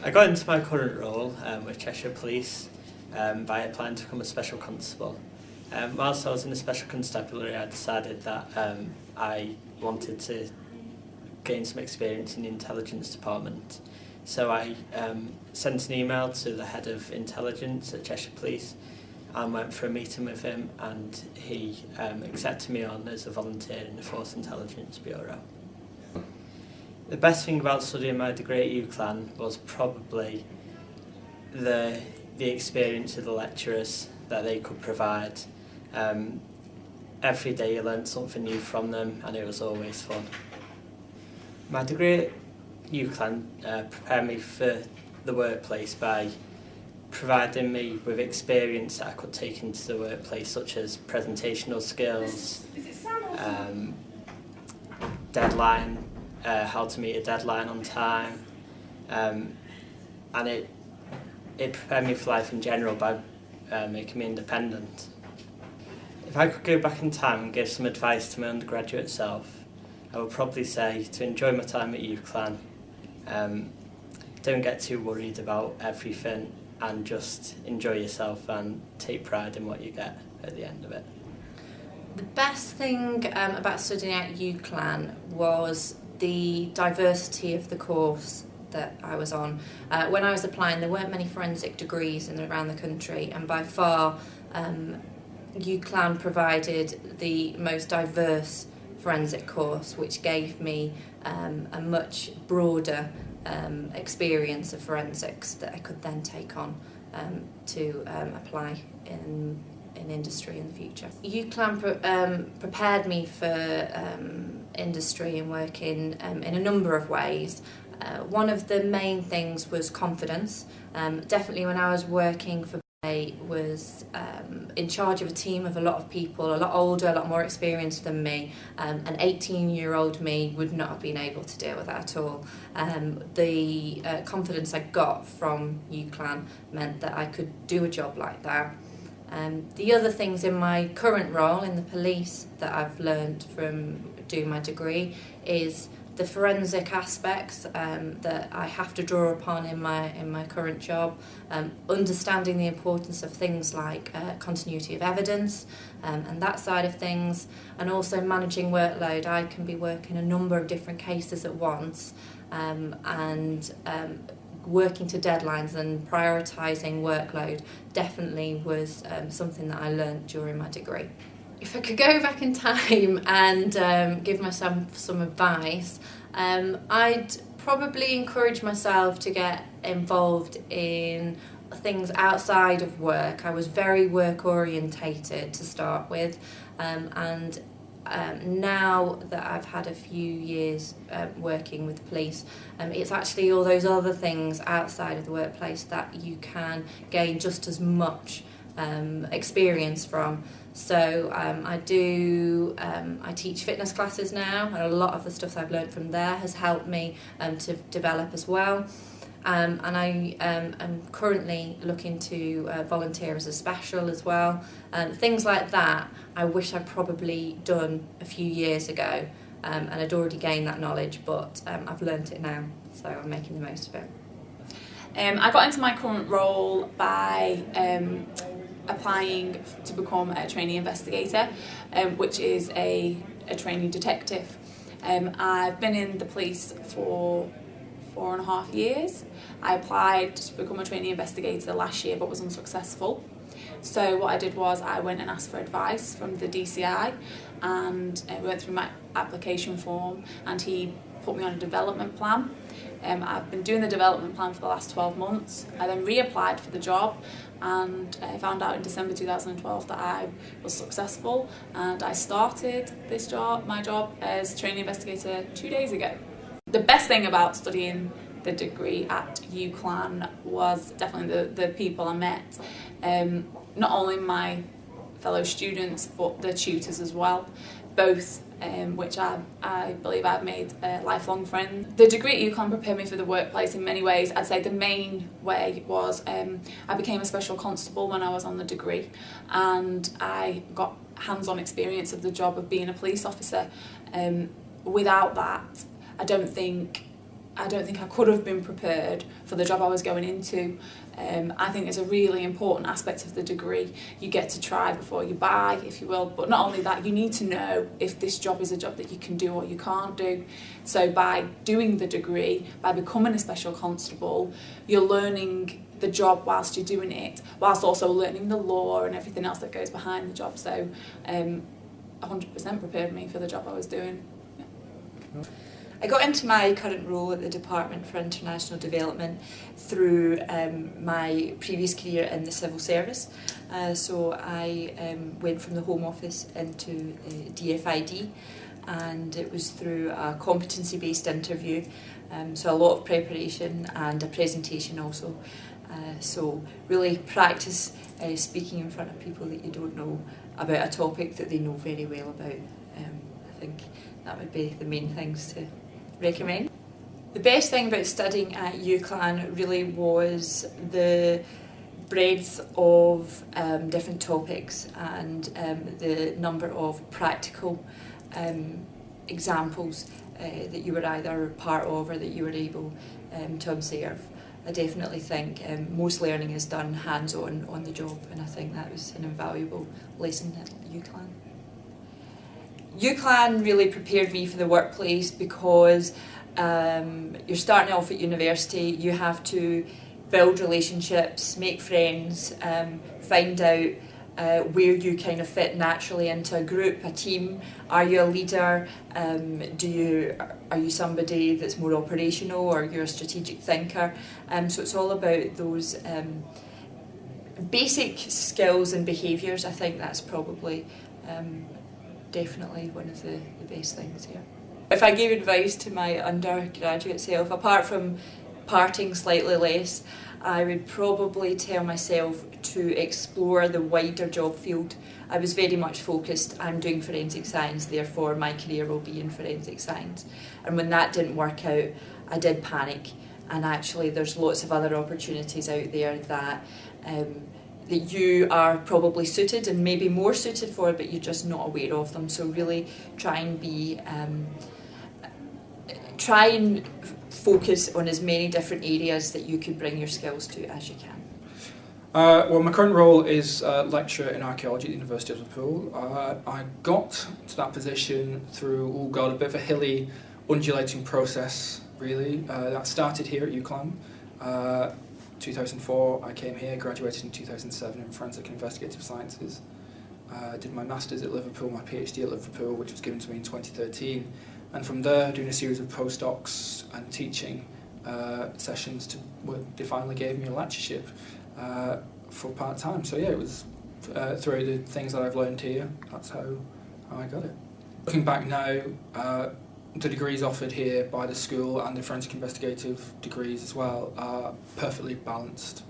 I got into my current role with Cheshire Police by applying to become a special constable. Whilst I was in the special constabulary, I decided that I wanted to gain some experience in the intelligence department. So I sent an email to the head of intelligence at Cheshire Police and went for a meeting with him, and he accepted me on as a volunteer in the Force Intelligence Bureau. The best thing about studying my degree at UCLan was probably the experience of the lecturers that they could provide. Every day you learned something new from them, and it was always fun. My degree at UCLan prepared me for the workplace by providing me with experience that I could take into the workplace, such as presentational skills, how to meet a deadline on time, and it prepared me for life in general by making me independent. If I could go back in time and give some advice to my undergraduate self, I would probably say to enjoy my time at UCLan, don't get too worried about everything, and just enjoy yourself and take pride in what you get at the end of it. The best thing about studying at UCLan was the diversity of the course that I was on. When I was applying, there weren't many forensic degrees in and around the country, and by far UCLan provided the most diverse forensic course, which gave me a much broader experience of forensics that I could then take on to apply in industry in the future. UCLan prepared me for industry and work in a number of ways. One of the main things was confidence. Definitely when I was working for I was in charge of a team of a lot of people, a lot older, a lot more experienced than me. An 18-year-old me would not have been able to deal with that at all. The confidence I got from UCLan meant that I could do a job like that. The other things in my current role in the police that I've learned from doing my degree is the forensic aspects that I have to draw upon in my current job, understanding the importance of things like continuity of evidence and that side of things, and also managing workload. I can be working a number of different cases at once, and working to deadlines and prioritising workload definitely was something that I learned during my degree. If I could go back in time and give myself some advice, I'd probably encourage myself to get involved in things outside of work. I was very work orientated to start with, and now that I've had a few years working with the police, it's actually all those other things outside of the workplace that you can gain just as much experience from. So I teach fitness classes now, and a lot of the stuff I've learned from there has helped me to develop as well. And I am currently looking to volunteer as a special as well. Things like that I wish I'd probably done a few years ago, and I'd already gained that knowledge, but I've learnt it now, so I'm making the most of it. I got into my current role by applying to become a trainee investigator, which is a trainee detective. I've been in the police for 4.5 years. I applied to become a trainee investigator last year but was unsuccessful. So what I did was I went and asked for advice from the DCI, and went through my application form, and he put me on a development plan. I've been doing the development plan for the last 12 months. I then reapplied for the job, and I found out in December 2012 that I was successful, and I started my job as trainee investigator 2 days ago. The best thing about studying the degree at UCLan was definitely the people I met. Not only my fellow students, but the tutors as well, both which I believe I've made lifelong friends. The degree at UCLan prepared me for the workplace in many ways. I'd say the main way was I became a special constable when I was on the degree, and I got hands-on experience of the job of being a police officer. Without that, I don't think I don't think I could have been prepared for the job I was going into. I think it's a really important aspect of the degree. You get to try before you buy, if you will, but not only that, you need to know if this job is a job that you can do or you can't do. So by doing the degree, by becoming a special constable, you're learning the job whilst you're doing it, whilst also learning the law and everything else that goes behind the job. So 100% prepared me for the job I was doing. Yeah. I got into my current role at the Department for International Development through my previous career in the civil service. So I went from the Home Office into DFID, and it was through a competency-based interview, so a lot of preparation and a presentation also. So really practice speaking in front of people that you don't know about a topic that they know very well about. I think that would be the main things to recommend. The best thing about studying at UCLan really was the breadth of different topics and the number of practical examples that you were either part of or that you were able to observe. I definitely think most learning is done hands-on on the job, and I think that was an invaluable lesson at UCLan. UCLan really prepared me for the workplace because you're starting off at university, you have to build relationships, make friends, find out where you kind of fit naturally into a group, a team. Are you a leader? Are you somebody that's more operational, or you're a strategic thinker? So it's all about those basic skills and behaviours. I think that's probably definitely one of the best things here. If I gave advice to my undergraduate self, apart from partying slightly less, I would probably tell myself to explore the wider job field. I was very much focused, I'm doing forensic science, therefore my career will be in forensic science. And when that didn't work out, I did panic. And actually there's lots of other opportunities out there that you are probably suited and maybe more suited for, but you're just not aware of them. So really try and focus on as many different areas that you could bring your skills to as you can. Well, my current role is lecturer in archaeology at the University of Liverpool. I got to that position through, a bit of a hilly, undulating process, really. That started here at UCLan. 2004, I came here, graduated in 2007 in Forensic and Investigative Sciences. Did my Masters at Liverpool, my PhD at Liverpool, which was given to me in 2013. And from there, doing a series of postdocs and teaching sessions they finally gave me a lectureship for part-time. So yeah, it was through the things that I've learned here, that's how I got it. Looking back now, the degrees offered here by the school and the forensic investigative degrees as well are perfectly balanced.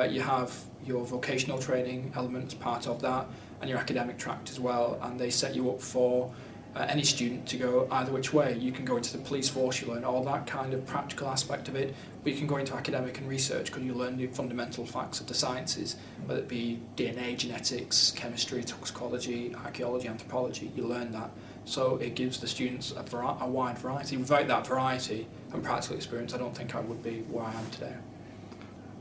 You have your vocational training element as part of that, and your academic track as well, and they set you up for any student to go either which way. You can go into the police force, you learn all that kind of practical aspect of it, but you can go into academic and research because you learn the fundamental facts of the sciences, whether it be DNA, genetics, chemistry, toxicology, archaeology, anthropology. You learn that. So it gives the students a wide variety. Without that variety and practical experience, I don't think I would be where I am today.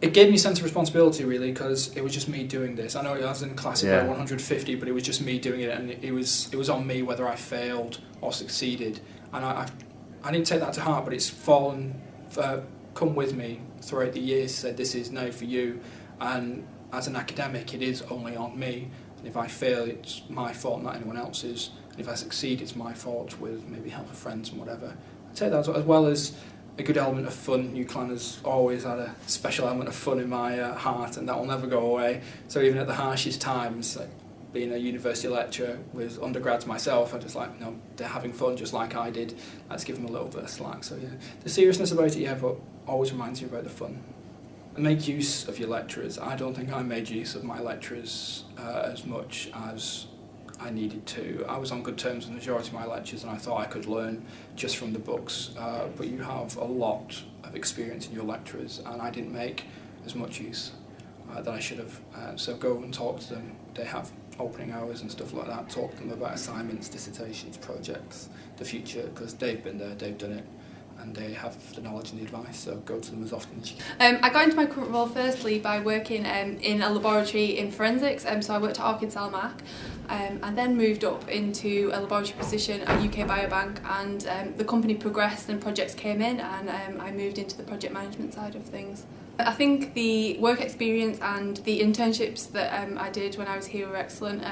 It gave me a sense of responsibility, really, because it was just me doing this. I know I was in class about 150, but it was just me doing it, and it was on me whether I failed or succeeded. And I didn't take that to heart, but it's come with me throughout the years, said this is now for you. And as an academic, it is only on me. And if I fail, it's my fault, not anyone else's. And if I succeed, it's my fault, with maybe help of friends and whatever. I take that as well as a good element of fun. UCLan has always had a special element of fun in my heart, and that will never go away. So even at the harshest times, like being a university lecturer with undergrads myself, I just they're having fun just like I did. Let's give them a little bit of slack. So yeah, the seriousness about it, but always reminds you about the fun. And make use of your lecturers. I don't think I made use of my lecturers as much as I needed to. I was on good terms with the majority of my lectures, and I thought I could learn just from the books, but you have a lot of experience in your lecturers, and I didn't make as much use that I should have. So go and talk to them. They have opening hours and stuff like that. Talk to them about assignments, dissertations, projects, the future, because they've been there, they've done it. and they have the knowledge and the advice, so go to them as often as you can. I got into my current role firstly by working in a laboratory in forensics, so I worked at Ark in Salmac, and then moved up into a laboratory position at UK Biobank, and the company progressed and projects came in, and I moved into the project management side of things. I think the work experience and the internships that I did when I was here were excellent.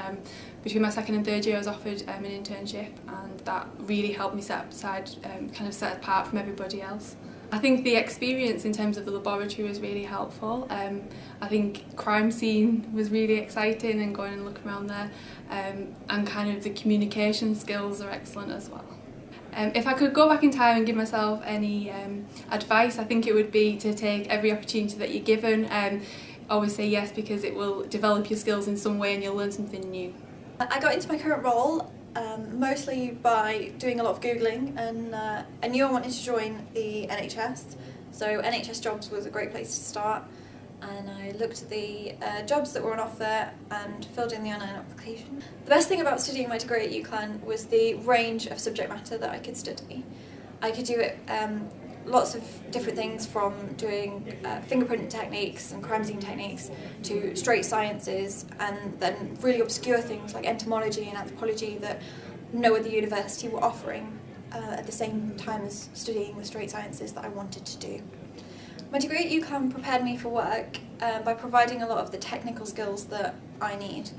Between my second and third year I was offered an internship, and that really helped me set apart from everybody else. I think the experience in terms of the laboratory was really helpful. I think crime scene was really exciting, and going and looking around there, and kind of the communication skills are excellent as well. If I could go back in time and give myself any advice, I think it would be to take every opportunity that you're given. Always say yes, because it will develop your skills in some way and you'll learn something new. I got into my current role mostly by doing a lot of Googling, and I knew I wanted to join the NHS, so NHS jobs was a great place to start, and I looked at the jobs that were on offer and filled in the online application. The best thing about studying my degree at UCLan was the range of subject matter that I could study. I could do it lots of different things, from doing fingerprint techniques and crime scene techniques to straight sciences, and then really obscure things like entomology and anthropology that no other university were offering at the same time as studying the straight sciences that I wanted to do. My degree at UCLan prepared me for work by providing a lot of the technical skills that I need.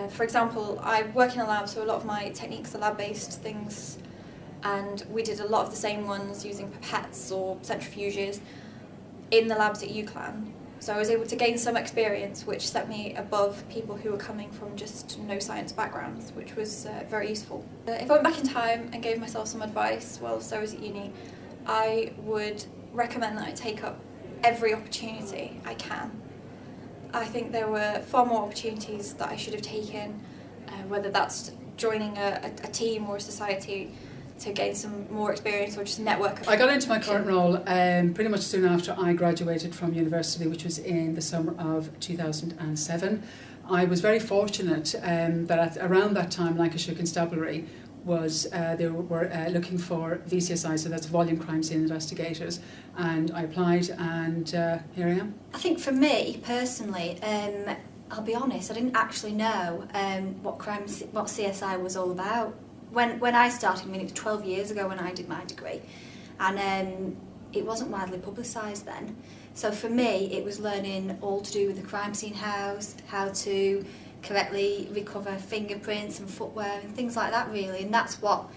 For example, I work in a lab, so a lot of my techniques are lab-based things, and we did a lot of the same ones using pipettes or centrifuges in the labs at UCLan. So I was able to gain some experience which set me above people who were coming from just no science backgrounds, which was very useful. If I went back in time and gave myself some advice whilst I was at uni, I would recommend that I take up every opportunity I can. I think there were far more opportunities that I should have taken, whether that's joining a team or a society to gain some more experience, or just network. I got into my current role pretty much soon after I graduated from university, which was in the summer of 2007. I was very fortunate that around that time Lancashire Constabulary was they were looking for VCSI, so that's volume crime scene investigators, and I applied, and here I am. I think for me personally, I'll be honest, I didn't actually know what CSI was all about. When I started, it was 12 years ago when I did my degree, and it wasn't widely publicised then. So for me, it was learning all to do with the crime scene house, how to correctly recover fingerprints and footwear and things like that, really, and that's what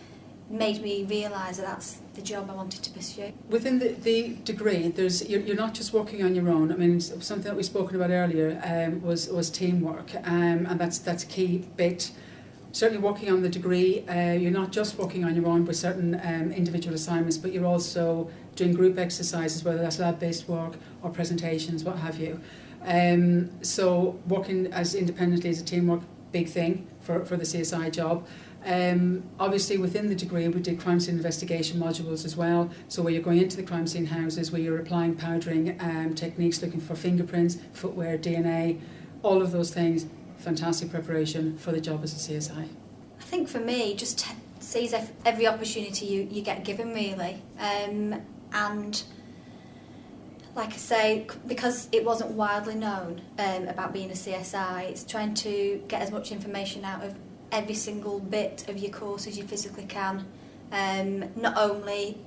made me realise that that's the job I wanted to pursue. Within the degree, you're not just working on your own. I mean, something that we've spoken about earlier was teamwork, and that's a key bit. Certainly working on the degree, you're not just working on your own with certain individual assignments, but you're also doing group exercises, whether that's lab-based work or presentations, what have you. So working as independently as a teamwork, big thing for the CSI job. Obviously within the degree we did crime scene investigation modules as well, so where you're going into the crime scene houses, where you're applying powdering techniques, looking for fingerprints, footwear, DNA, all of those things. Fantastic preparation for the job as a CSI. I think for me, just seize every opportunity you get given, really, and like I say, because it wasn't widely known about being a CSI, it's trying to get as much information out of every single bit of your course as you physically can, not only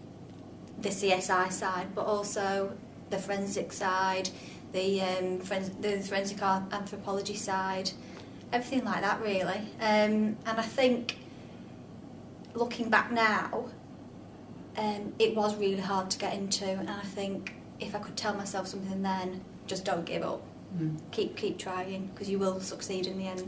the CSI side but also the forensic side, the forensic anthropology side, everything like that, really. And I think, looking back now, it was really hard to get into, and I think if I could tell myself something then, just don't give up. Keep trying, because you will succeed in the end.